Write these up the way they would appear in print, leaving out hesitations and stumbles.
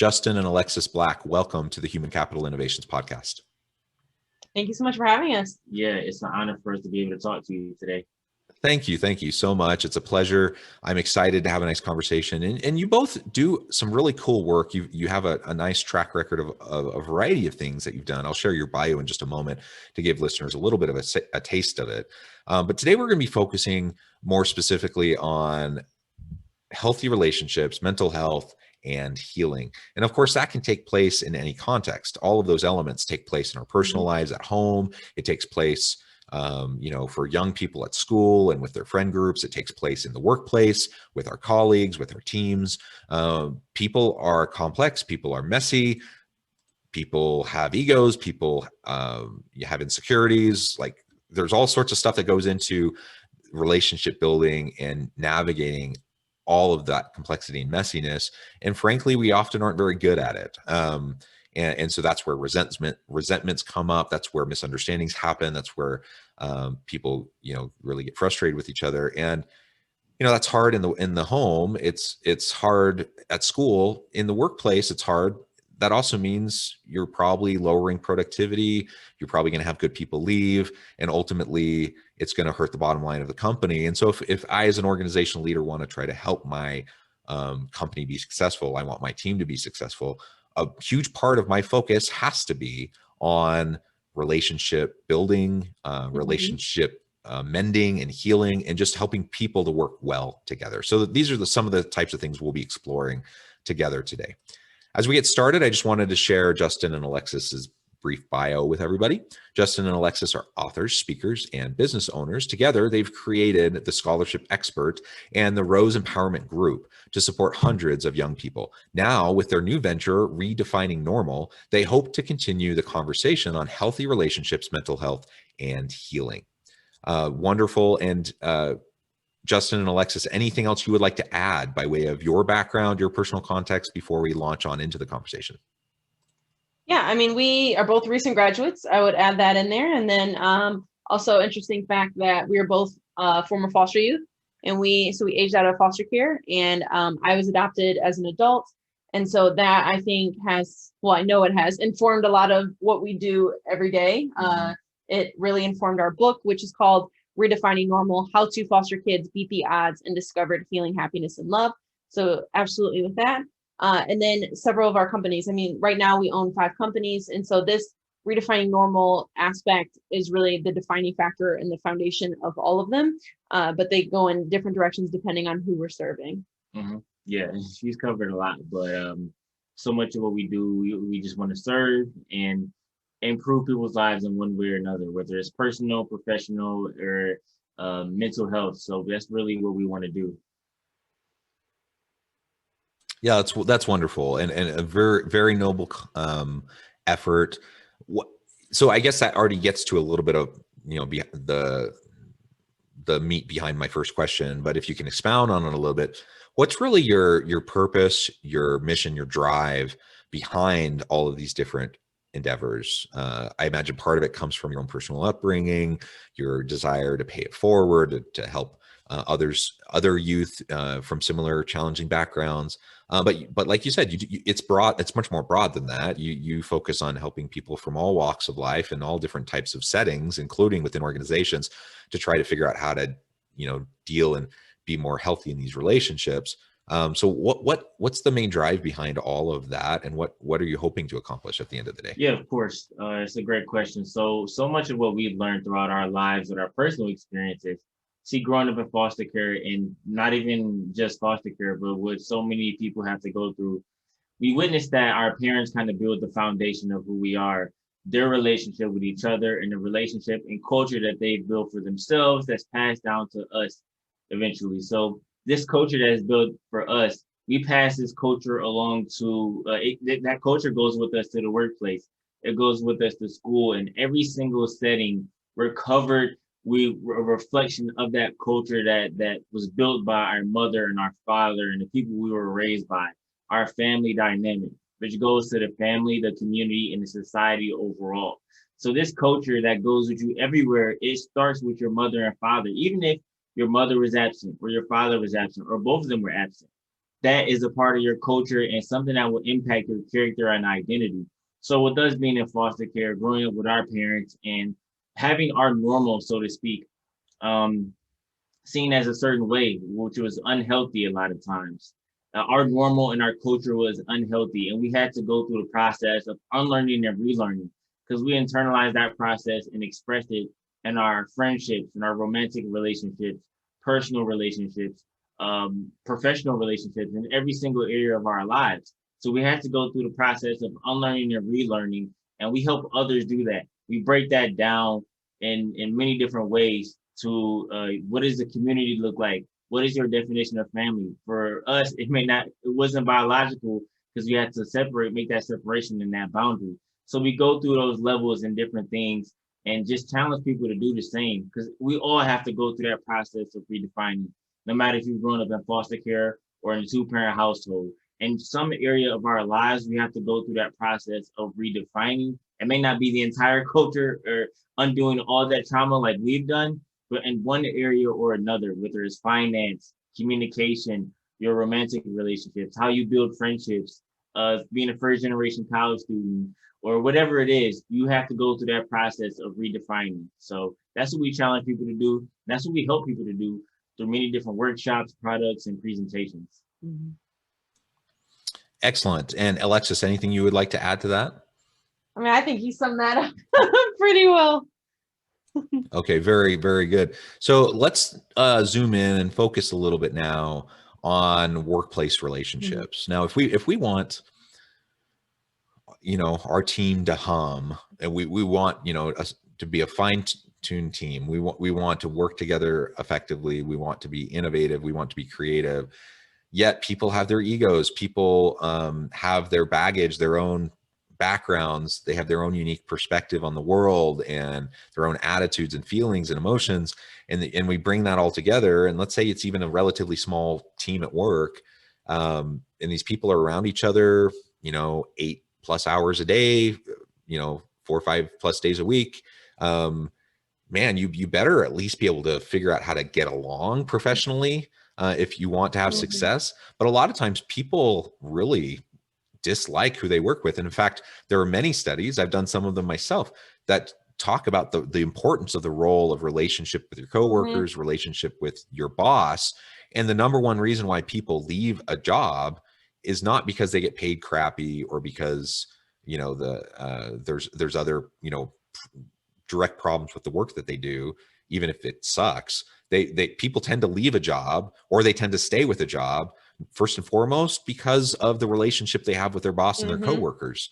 Justin and Alexis Black, welcome to the Human Capital Innovations Podcast. Thank you so much for having us. Yeah, it's an honor for us to be able to talk to you today. Thank you. Thank you so much. It's a pleasure. I'm excited to have a nice conversation. And you both do some really cool work. You have a nice track record of a variety of things that you've done. I'll share your bio in just a moment to give listeners a little bit of a taste of it. But today we're going to be focusing more specifically on healthy relationships, mental health, and healing. And of course, that can take place in any context. All of those elements take place in our personal lives at home. It takes place for young people at school and with their friend groups. It takes place in the workplace, with our colleagues, with our teams. People are complex, people are messy, people have egos, people have insecurities. Like there's all sorts of stuff that goes into relationship building and navigating all of that complexity and messiness. And frankly, we often aren't very good at it. And so that's where resentments come up. That's where misunderstandings happen. That's where people, really get frustrated with each other. And, that's hard in the home. It's hard at school. In the workplace, it's hard. That also means you're probably lowering productivity. You're probably going to have good people leave. And ultimately, it's going to hurt the bottom line of the company. And so if I, as an organizational leader, want to try to help my company be successful, I want my team to be successful, a huge part of my focus has to be on relationship building, relationship mending and healing, and just helping people to work well together. So these are some of the types of things we'll be exploring together today. As we get started, I just wanted to share Justin and Alexis's brief bio with everybody. Justin and Alexis are authors, speakers, and business owners. Together, they've created the Scholarship Expert and the Rose Empowerment Group to support hundreds of young people. Now, with their new venture, Redefining Normal, they hope to continue the conversation on healthy relationships, mental health, and healing. Wonderful. And Justin and Alexis, anything else you would like to add by way of your background, your personal context before we launch on into the conversation? Yeah, I mean, we are both recent graduates. I would add that in there. And then also interesting fact that we are both former foster youth, and we aged out of foster care, and I was adopted as an adult. And so that I think I know it has informed a lot of what we do every day. It really informed our book, which is called Redefining Normal: How to Foster Kids Beat the Odds and Discovered Healing, Happiness, and Love. So absolutely with that. And then several of our companies. I mean, right now we own 5 companies. And so this redefining normal aspect is really the defining factor and the foundation of all of them. But they go in different directions depending on who we're serving. Yeah, she's covered a lot, but so much of what we do, we just want to serve and improve people's lives in one way or another, whether it's personal, professional, or mental health. So that's really what we want to do. Yeah, that's wonderful, and a very, very noble effort. So I guess that already gets to a little bit of the meat behind my first question. But if you can expound on it a little bit, what's really your purpose, your mission, your drive behind all of these different endeavors? I imagine part of it comes from your own personal upbringing, your desire to pay it forward, to help other youth from similar challenging backgrounds. But like you said, it's broad. It's much more broad than that. You focus on helping people from all walks of life and all different types of settings, including within organizations, to try to figure out how to deal and be more healthy in these relationships. So what's the main drive behind all of that, and what are you hoping to accomplish at the end of the day? Yeah, of course. It's a great question. So much of what we've learned throughout our lives with our personal experiences, growing up in foster care, and not even just foster care, but what so many people have to go through, we witnessed that our parents kind of build the foundation of who we are, their relationship with each other, and the relationship and culture that they built for themselves that's passed down to us eventually. So this culture that is built for us, we pass this culture along to, that culture goes with us to the workplace. It goes with us to school. In every single setting, we're covered. We were a reflection of that culture that was built by our mother and our father and the people we were raised by, our family dynamic, which goes to the family, the community, and the society overall. So this culture that goes with you everywhere, it starts with your mother and father. Even if your mother was absent or your father was absent or both of them were absent, that is a part of your culture and something that will impact your character and identity. So with us being in foster care, growing up with our parents and having our normal, so to speak, um, seen as a certain way, which was unhealthy a lot of times. Our normal and our culture was unhealthy, and we had to go through the process of unlearning and relearning because we internalized that process and expressed it in our friendships, in our romantic relationships, personal relationships, professional relationships, in every single area of our lives. So we had to go through the process of unlearning and relearning, and we help others do that. We break that down in many different ways to what does the community look like? What is your definition of family? For us, it wasn't biological because we had to make that separation and that boundary. So we go through those levels and different things and just challenge people to do the same because we all have to go through that process of redefining, no matter if you've grown up in foster care or in a two-parent household. In some area of our lives, we have to go through that process of redefining. It may not be the entire culture or undoing all that trauma like we've done, but in one area or another, whether it's finance, communication, your romantic relationships, how you build friendships, being a first generation college student, or whatever it is, you have to go through that process of redefining. So that's what we challenge people to do. That's what we help people to do through many different workshops, products, and presentations. Mm-hmm. Excellent. And Alexis, anything you would like to add to that? I mean, I think you summed that up pretty well. Okay, very, very good. So let's zoom in and focus a little bit now on workplace relationships. Now, if we want, our team to hum, and we want, us to be a fine-tuned team. We want to work together effectively. We want to be innovative. We want to be creative. Yet people have their egos. People have their baggage, their own backgrounds. They have their own unique perspective on the world and their own attitudes and feelings and emotions. And we bring that all together. And let's say it's even a relatively small team at work. And these people are around each other, 8+ hours a day, 4 or 5+ days a week. Man, you better at least be able to figure out how to get along professionally if you want to have success. But a lot of times people really dislike who they work with. And in fact, there are many studies, I've done some of them myself, that talk about the importance of the role of relationship with your coworkers, relationship with your boss. And the number one reason why people leave a job is not because they get paid crappy or because, there's other, direct problems with the work that they do, even if it sucks. People tend to leave a job, or they tend to stay with a job first and foremost because of the relationship they have with their boss and their coworkers.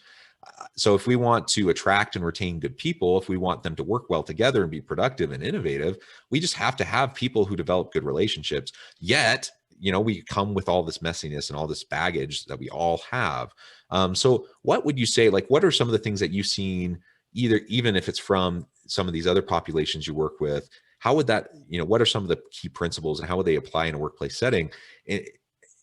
So if we want to attract and retain good people, if we want them to work well together and be productive and innovative, we just have to have people who develop good relationships. Yet, we come with all this messiness and all this baggage that we all have. So what would you say, what are some of the things that you've seen, even if it's from some of these other populations you work with? How would that, what are some of the key principles and how would they apply in a workplace setting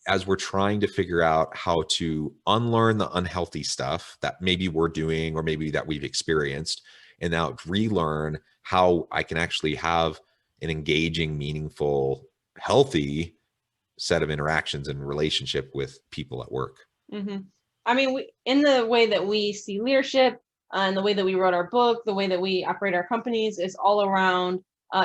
as we're trying to figure out how to unlearn the unhealthy stuff that maybe we're doing or maybe that we've experienced, and now relearn how I can actually have an engaging, meaningful, healthy set of interactions and relationship with people at work? I mean, in the way that we see leadership and the way that we wrote our book, the way that we operate our companies is all around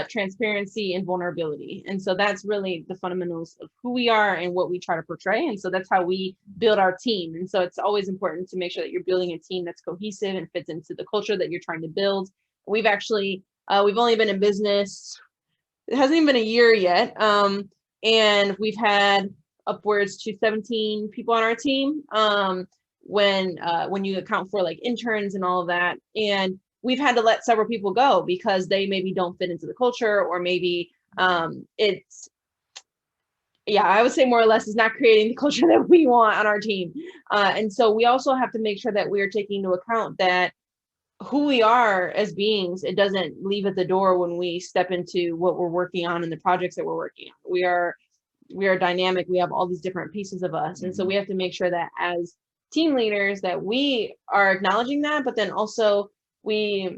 transparency and vulnerability. And so that's really the fundamentals of who we are and what we try to portray. And so that's how we build our team. And so it's always important to make sure that you're building a team that's cohesive and fits into the culture that you're trying to build. We've actually, we've only been in business, it hasn't even been a year yet. And we've had upwards to 17 people on our team when you account for like interns and all of that. And we've had to let several people go because they maybe don't fit into the culture, or maybe I would say more or less is not creating the culture that we want on our team. And so we also have to make sure that we are taking into account that who we are as beings, it doesn't leave at the door when we step into what we're working on and the projects that we're working on. We are dynamic. We have all these different pieces of us. And so we have to make sure that as team leaders that we are acknowledging that, but then also we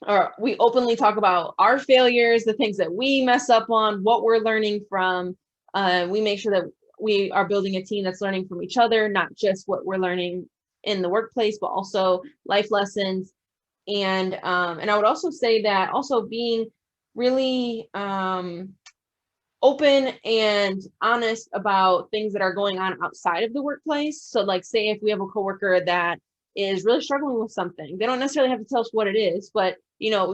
openly talk about our failures, the things that we mess up on, what we're learning from. We make sure that we are building a team that's learning from each other, not just what we're learning in the workplace, but also life lessons. And I would also say that also being really open and honest about things that are going on outside of the workplace. So like, say if we have a coworker that is really struggling with something, they don't necessarily have to tell us what it is, but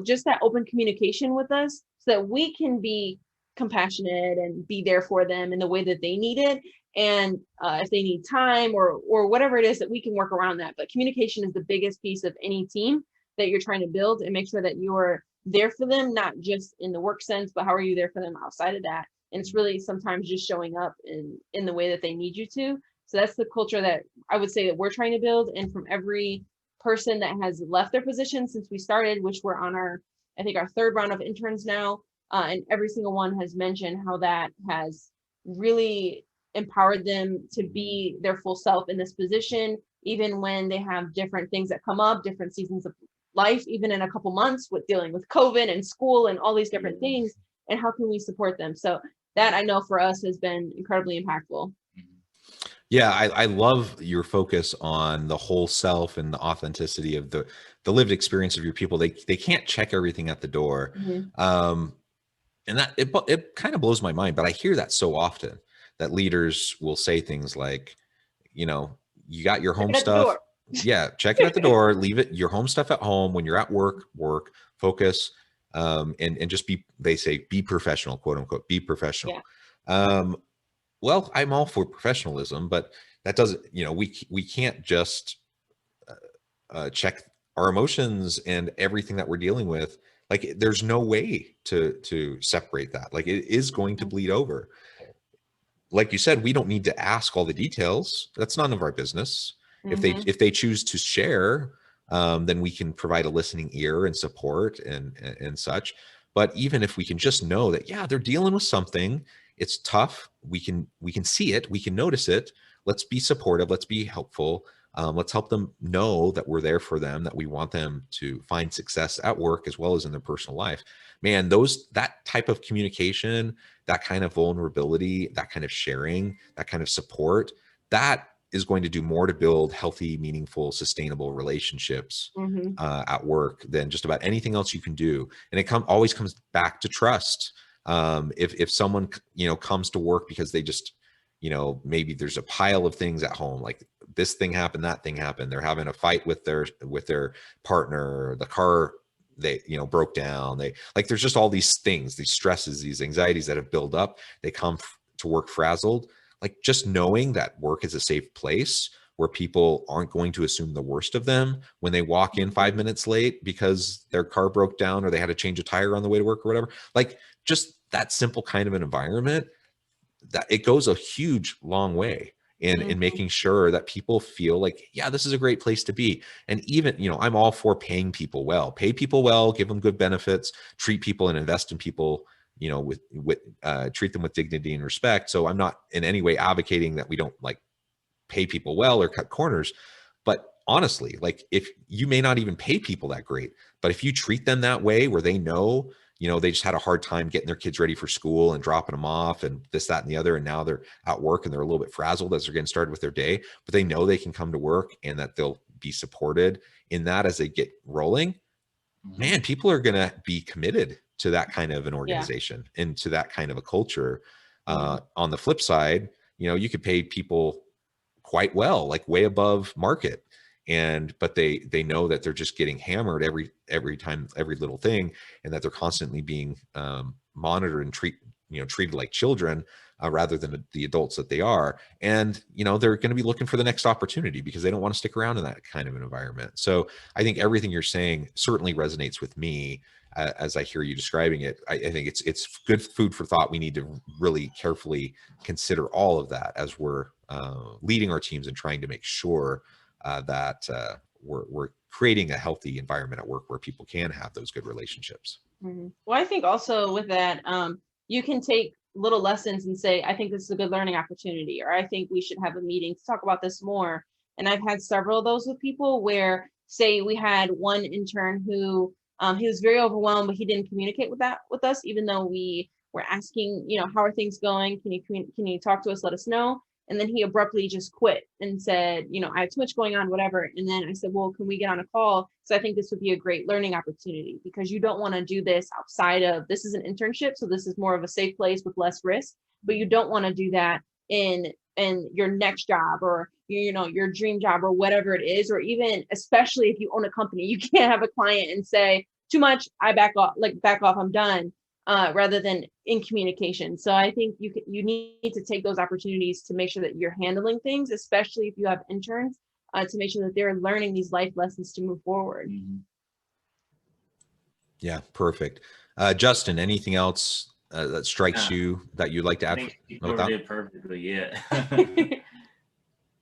just that open communication with us so that we can be compassionate and be there for them in the way that they need it. And if they need time or whatever it is, that we can work around that. But communication is the biggest piece of any team that you're trying to build, and make sure that you're there for them, not just in the work sense, but how are you there for them outside of that? And it's really sometimes just showing up in the way that they need you to. So that's the culture that I would say that we're trying to build. And from every person that has left their position since we started, which we're on I think our third round of interns now, and every single one has mentioned how that has really empowered them to be their full self in this position, even when they have different things that come up, different seasons of life, even in a couple months with dealing with COVID and school and all these different things. And how can we support them? So that I know for us has been incredibly impactful. Yeah, I love your focus on the whole self and the authenticity of the lived experience of your people. They can't check everything at the door. And that it kind of blows my mind, but I hear that so often, that leaders will say things like, you got your home stuff. Yeah, check it at the door, leave it, your home stuff at home. When you're at work, focus, and just they say, be professional, quote unquote, be professional. Yeah. Well, I'm all for professionalism, but that doesn't, we can't just check our emotions and everything that we're dealing with. Like, there's no way to separate that. Like, it is going to bleed over. Like you said, we don't need to ask all the details. That's none of our business. If they choose to share, then we can provide a listening ear and support and such. But even if we can just know that, yeah, they're dealing with something, it's tough. We can see it. We can notice it. Let's be supportive. Let's be helpful. Let's help them know that we're there for them, that we want them to find success at work as well as in their personal life. Man, that type of communication, that kind of vulnerability, that kind of sharing, that kind of support, that is going to do more to build healthy, meaningful, sustainable relationships at work than just about anything else you can do. And it always comes back to trust. If someone comes to work because they just maybe there's a pile of things at home, like this thing happened, that thing happened, they're having a fight with their partner, the car they broke down, there's just all these things, these stresses, these anxieties that have built up. They come to work frazzled. Like, just knowing that work is a safe place where people aren't going to assume the worst of them when they walk in 5 minutes late because their car broke down or they had to change a tire on the way to work or whatever. Like, just that simple kind of an environment, that it goes a huge long way in making sure that people feel like, yeah, this is a great place to be. And even, I'm all for paying people well, pay people well, give them good benefits, treat people and invest in people, treat them with dignity and respect. So I'm not in any way advocating that we don't pay people well or cut corners. But honestly, if you may not even pay people that great, but if you treat them that way, where they know, they just had a hard time getting their kids ready for school and dropping them off and this, that, and the other. And now they're at work and they're a little bit frazzled as they're getting started with their day, but they know they can come to work and that they'll be supported in that as they get rolling. Man, people are going to be committed to that kind of an organization and to that kind of a culture. On the flip side, you could pay people quite well, like way above market. But they know that they're just getting hammered every time, every little thing, and that they're constantly being monitored and treated like children rather than the adults that they are. And they're going to be looking for the next opportunity because they don't want to stick around in that kind of an environment. So I think everything you're saying certainly resonates with me as I hear you describing it. I think it's good food for thought. We need to really carefully consider all of that as we're leading our teams and trying to make sure that we're creating a healthy environment at work where people can have those good relationships. Well, I think also with that, you can take little lessons and say, I think this is a good learning opportunity, or I think we should have a meeting to talk about this more. And I've had several of those with people where, say, we had one intern who he was very overwhelmed, but he didn't communicate with us, even though we we're asking, how are things going? Can you talk to us? Let us know. And then he abruptly just quit and said, I have too much going on, whatever. And then I said, well, can we get on a call? So I think this would be a great learning opportunity, because you don't want to do this outside of, this is an internship. So this is more of a safe place with less risk, but you don't want to do that in your next job, or your dream job, or whatever it is. Or even, especially if you own a company, you can't have a client and say, too much, I back off, I'm done. Rather than in communication. So I think you need to take those opportunities to make sure that you're handling things, especially if you have interns, to make sure that they're learning these life lessons to move forward. Yeah, perfect. Justin, anything else that strikes you that you'd like to add? I think you covered it perfectly. Yeah.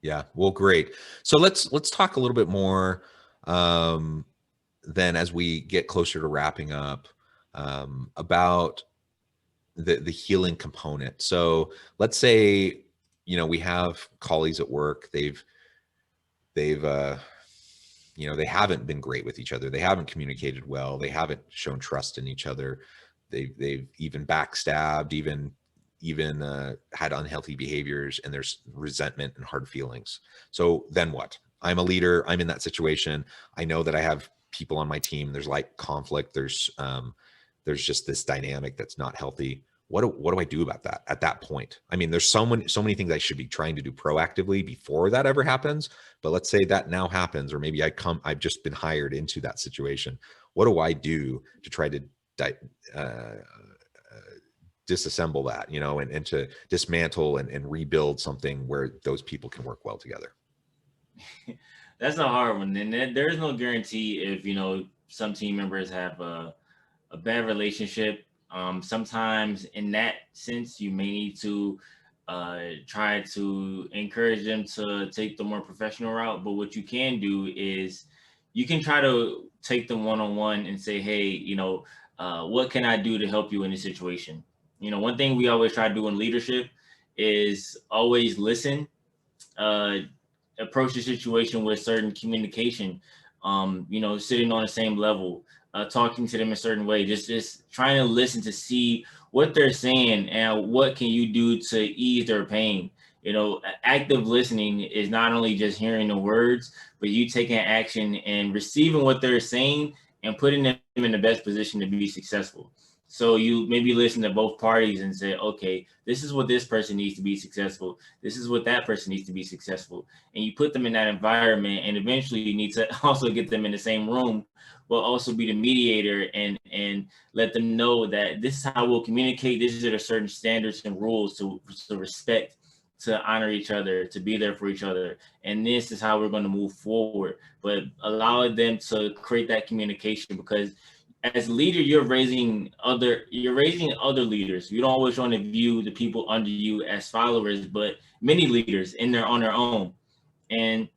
Yeah. Well, great. So let's talk a little bit more then as we get closer to wrapping up about the healing component. So let's say, we have colleagues at work. They've they haven't been great with each other. They haven't communicated well. They haven't shown trust in each other. They've even backstabbed, even had unhealthy behaviors, and there's resentment and hard feelings. So then what? I'm a leader. I'm in that situation. I know that I have people on my team. There's like conflict. There's just this dynamic that's not healthy. What do I do about that at that point? I mean, there's so many things I should be trying to do proactively before that ever happens. But let's say that now happens, or maybe I've just been hired into that situation. What do I do to try to disassemble that, and to dismantle and rebuild something where those people can work well together? That's a hard one. And there's no guarantee if, some team members have a bad relationship. Sometimes in that sense, you may need to try to encourage them to take the more professional route. But what you can do is you can try to take them one-on-one and say, hey, what can I do to help you in this situation? One thing we always try to do in leadership is always listen, approach the situation with certain communication, sitting on the same level, talking to them a certain way, just trying to listen to see what they're saying and what can you do to ease their pain. Active listening is not only just hearing the words, but you taking action and receiving what they're saying and putting them in the best position to be successful. So you maybe listen to both parties and say, okay, this is what this person needs to be successful. This is what that person needs to be successful. And you put them in that environment, and eventually you need to also get them in the same room, but also be the mediator and let them know that this is how we'll communicate. These are the certain standards and rules to respect, to honor each other, to be there for each other. And this is how we're going to move forward. But allow them to create that communication, because as a leader, you're raising other leaders. You don't always want to view the people under you as followers, but many leaders on their own. And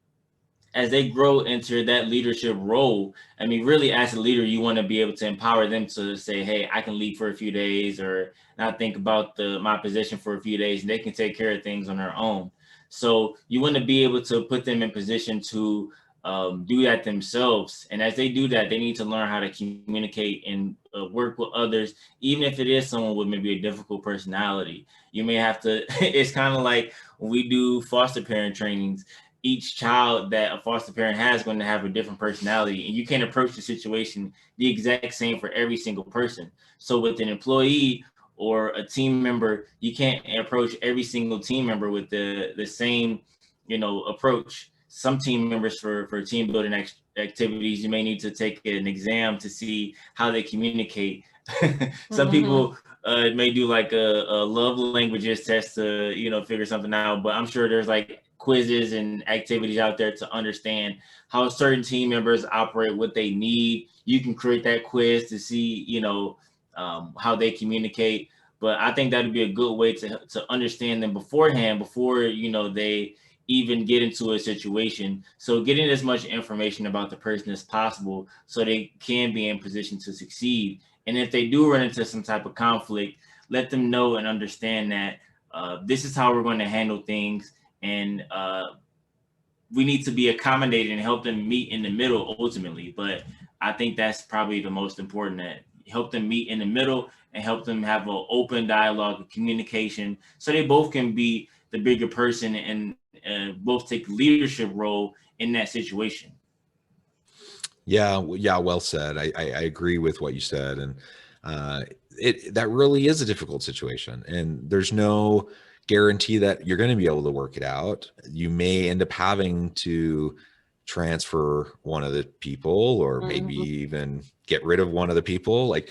as they grow into that leadership role, I mean, really as a leader, you want to be able to empower them to say, hey, I can leave for a few days, or not think about my position for a few days, and they can take care of things on their own. So you want to be able to put them in position to do that themselves. And as they do that, they need to learn how to communicate and work with others, even if it is someone with maybe a difficult personality. You may have to, it's kind of like when we do foster parent trainings, each child that a foster parent has going to have a different personality, and you can't approach the situation the exact same for every single person. So with an employee or a team member, you can't approach every single team member with the same, approach. Some team members for team building activities, you may need to take an exam to see how they communicate. Some people may do like a love languages test to, figure something out, but I'm sure there's like quizzes and activities out there to understand how certain team members operate, what they need. You can create that quiz to see, how they communicate. But I think that'd be a good way to understand them beforehand, before, they even get into a situation. So getting as much information about the person as possible so they can be in position to succeed. And if they do run into some type of conflict, let them know and understand that this is how we're going to handle things. And we need to be accommodated and help them meet in the middle ultimately. But I think that's probably the most important, that help them meet in the middle and help them have an open dialogue and communication, so they both can be the bigger person and both take leadership role in that situation. Yeah, yeah, well said. I agree with what you said, and that really is a difficult situation, and there's no guarantee that you're going to be able to work it out. You may end up having to transfer one of the people, or maybe even get rid of one of the people. Like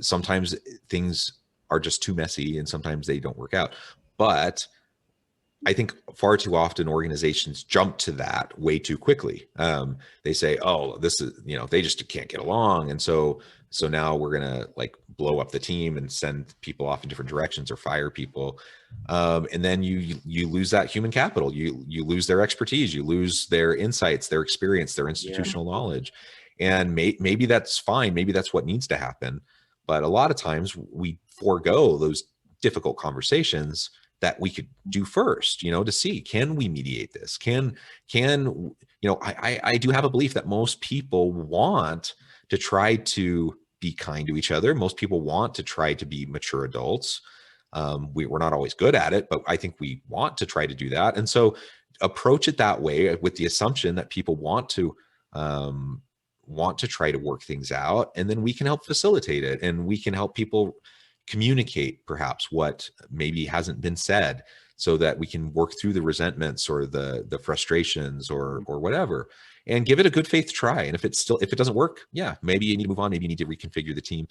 sometimes things are just too messy, and sometimes they don't work out. But I think far too often organizations jump to that way too quickly. They say, "Oh, this is, they just can't get along," and so now we're gonna like blow up the team and send people off in different directions or fire people, and then you lose that human capital. You lose their expertise, you lose their insights, their experience, their institutional knowledge, and maybe that's fine. Maybe that's what needs to happen. But a lot of times we forego those difficult conversations that we could do first, to see, can we mediate this? I do have a belief that most people want to try to be kind to each other. Most people want to try to be mature adults. We're not always good at it, but I think we want to try to do that. And so approach it that way with the assumption that people want to try to work things out, and then we can help facilitate it, and we can help people communicate perhaps what maybe hasn't been said, so that we can work through the resentments or the frustrations or whatever, and give it a good faith try. And if it doesn't work, yeah, maybe you need to move on, maybe you need to reconfigure the team.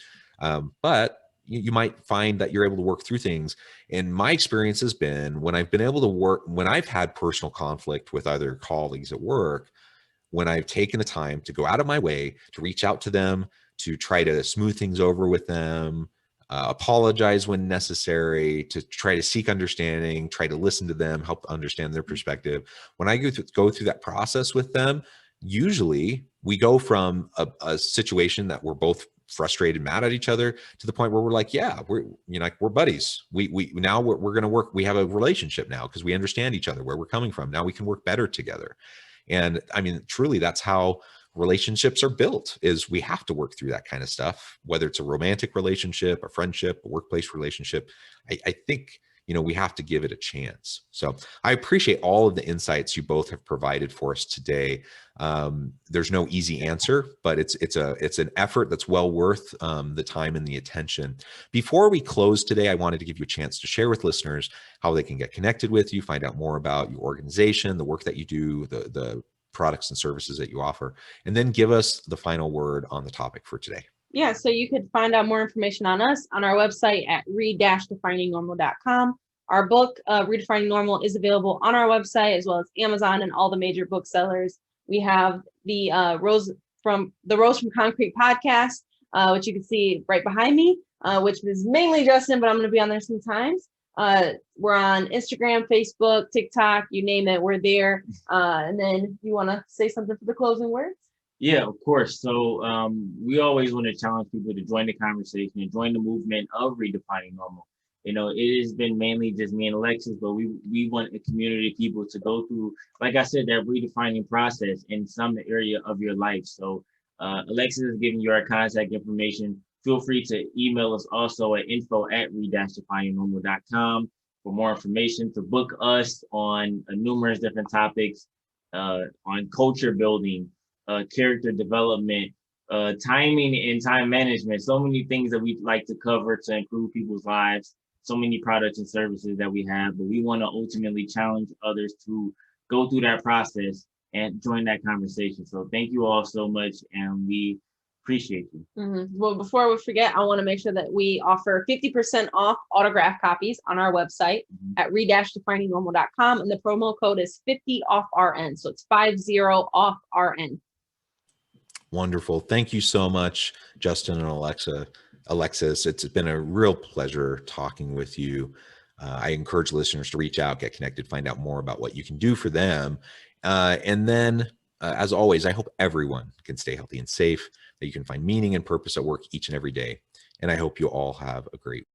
But you might find that you're able to work through things. And my experience has been, when I've had personal conflict with other colleagues at work, when I've taken the time to go out of my way to reach out to them, to try to smooth things over with them, apologize when necessary, to try to seek understanding, try to listen to them, help understand their perspective. When I go through that process with them, usually we go from a situation that we're both frustrated, mad at each other, to the point where we're like, yeah, we're buddies. We're going to work. We have a relationship now because we understand each other, where we're coming from. Now we can work better together. And I mean, truly, that's how relationships are built, is we have to work through that kind of stuff, whether it's a romantic relationship, a friendship, a workplace relationship. I think, we have to give it a chance. So I appreciate all of the insights you both have provided for us today. There's no easy answer, but it's an effort that's well worth the time and the attention. Before we close today, I wanted to give you a chance to share with listeners how they can get connected with you, find out more about your organization, the work that you do, the products and services that you offer, and then give us the final word on the topic for today. Yeah, so you could find out more information on us on our website at re-definingnormal.com. Our book, Redefining Normal, is available on our website, as well as Amazon and all the major booksellers. We have the Rose from Concrete podcast, which you can see right behind me, which is mainly Justin, but I'm going to be on there sometimes. We're on Instagram, Facebook, TikTok, you name it, we're there. And then you want to say something for the closing words? Yeah, of course. So we always want to challenge people to join the conversation and join the movement of Redefining Normal. It has been mainly just me and Alexis, but we want a community of people to go through, like I said, that redefining process in some area of your life. So Alexis is giving you our contact information. Feel free to email us also at info@re-definingnormal.com for more information, to book us on numerous different topics, on culture building, character development, timing and time management. So many things that we'd like to cover to improve people's lives. So many products and services that we have, but we want to ultimately challenge others to go through that process and join that conversation. So thank you all so much, and we appreciate you. Well, before we forget, I want to make sure that we offer 50% off autograph copies on our website at re-definingnormal.com, and the promo code is 50 off RN. So it's 50 off RN. Wonderful. Thank you so much, Justin and Alexis. It's been a real pleasure talking with you. I encourage listeners to reach out, get connected, find out more about what you can do for them. And then, as always, I hope everyone can stay healthy and safe, that you can find meaning and purpose at work each and every day. And I hope you all have a great